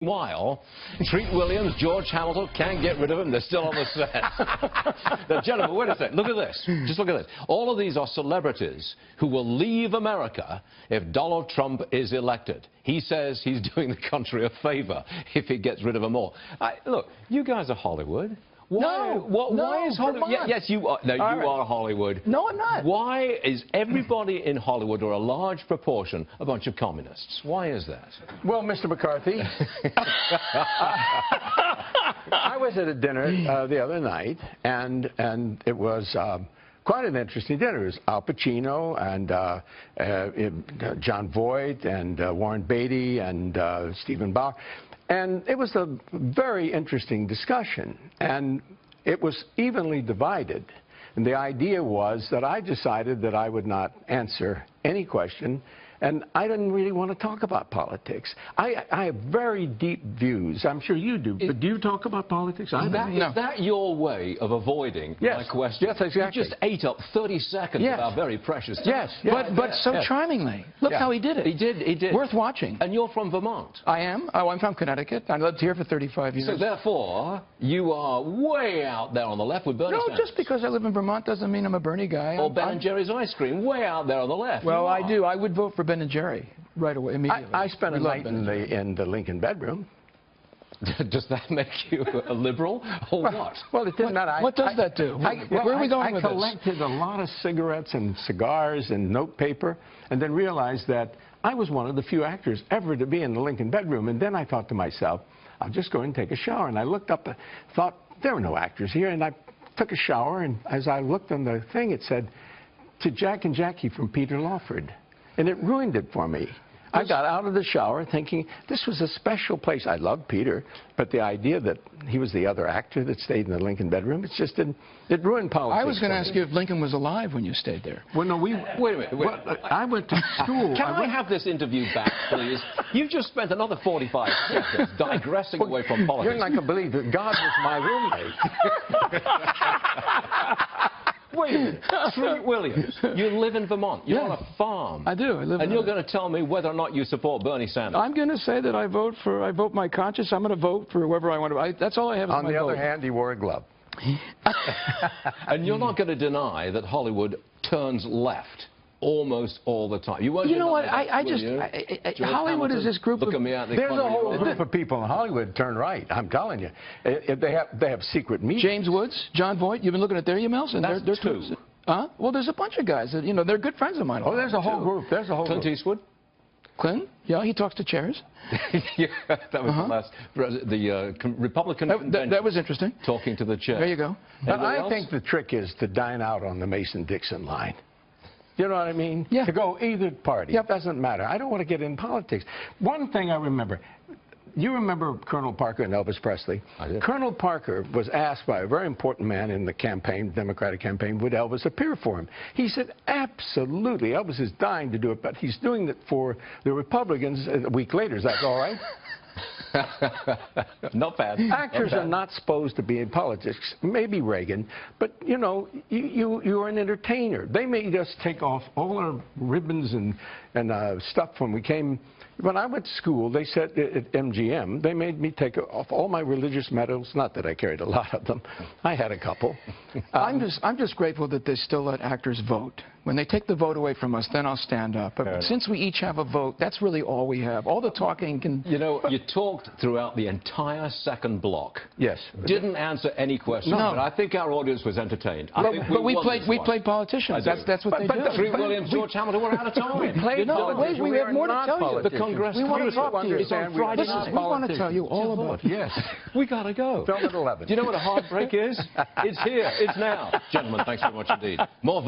While Treat Williams, George Hamilton can't get rid of them, they're still on the set. Now, gentlemen, wait a second. Look at this. Just look at this. All of these are celebrities who will leave America if Donald Trump is elected. He says he's doing the country a favor if he gets rid of them all. Look, you guys are Hollywood. Why is Hollywood? Yes, you are. No, you are Hollywood. No, I'm not. Why is everybody in Hollywood, or a large proportion, a bunch of communists? Why is that? Well, Mr. McCarthy, I was at a dinner the other night, and it was quite an interesting dinner. It was Al Pacino and John Voight and Warren Beatty and Stephen Bauer. And it was a very interesting discussion, and it was evenly divided. And the idea was that I decided that I would not answer any question, and I didn't really want to talk about politics. I have very deep views. I'm sure you do, but do you talk about politics? Is that your way of avoiding my question? Yes, exactly. You just ate up 30 seconds of our very precious time. Yes, but so charmingly. Look how he did it. He did. Worth watching. And you're from Vermont. I am. Oh, I'm from Connecticut. I lived here for 35 years. So therefore, you are way out there on the left with Bernie Sanders. No, just because I live in Vermont doesn't mean I'm a Bernie guy. Or Ben & Jerry's ice cream, way out there on the left. Well, I do. I would vote for Ben & Jerry right away, immediately. I spent a night in the Lincoln bedroom. Does that make you a liberal, or what? Well, it didn't matter. What does that do? Where are we going with this? I collected a lot of cigarettes and cigars and notepaper, and then realized that I was one of the few actors ever to be in the Lincoln bedroom. And then I thought to myself, I'll just go and take a shower. And I looked up, thought, there were no actors here. And I took a shower, and as I looked on the thing, it said, "To Jack and Jackie from Peter Lawford." And it ruined it for me. I got out of the shower thinking this was a special place. I loved Peter, but the idea that he was the other actor that stayed in the Lincoln bedroom, it just didn't, it ruined politics. I was going to ask you if Lincoln was alive when you stayed there. Well, no, wait a minute. I went to school. Can I have this interview back, please? You've just spent another 45 seconds digressing away from politics. You're not going to believe that God was my roommate. Wait a minute. Treat Williams, you live in Vermont. You're on a farm. I do. I live and you're going to tell me whether or not you support Bernie Sanders. I'm going to say that I vote my conscience. I'm going to vote for whoever I want to. That's all I have. On the other hand, he wore a glove. And you're not going to deny that Hollywood turns left almost all the time. You know what? Hollywood is this group of... There's a whole group of people in Hollywood turn right. I'm telling you. They have secret meetings. James Woods, John Voight. You've been looking at their emails? And That's two. Well, there's a bunch of guys that, they're good friends of mine. Oh, there's a whole group. There's a whole Clint Eastwood? Clint? Yeah, he talks to chairs. Yeah, that was the last... The Republican convention. That was interesting. Talking to the chair. There you go. But I think the trick is to dine out on the Mason-Dixon line. You know what I mean? Yeah. To go either party. It doesn't matter. I don't want to get in politics. One thing I remember, you remember Colonel Parker and Elvis Presley? I do. Colonel Parker was asked by a very important man in the campaign, Democratic campaign, would Elvis appear for him? He said, absolutely. Elvis is dying to do it, but he's doing it for the Republicans a week later. Is that all right? Not bad. Actors are not supposed to be in politics. Maybe Reagan, but you're an entertainer. They made us take off all our ribbons and stuff when we came. When I went to school, they said at MGM, they made me take off all my religious medals. Not that I carried a lot of them. I had a couple. I'm just grateful that they still let actors vote. When they take the vote away from us, then I'll stand up. But since we each have a vote, that's really all we have. All the talking can... You talked throughout the entire second block. Yes. Didn't answer any questions. No. But I think our audience was entertained. But we played politicians. That's what they do. Treat Williams, George Hamilton, we're out of time. We played politicians. We have more to tell you. The Congressman. We want to talk to you. It's on Friday night. We want to tell you all about it. Yes. We got to go. Film at 11. Do you know what a hard break is? It's here. It's now. Gentlemen, thanks very much indeed. More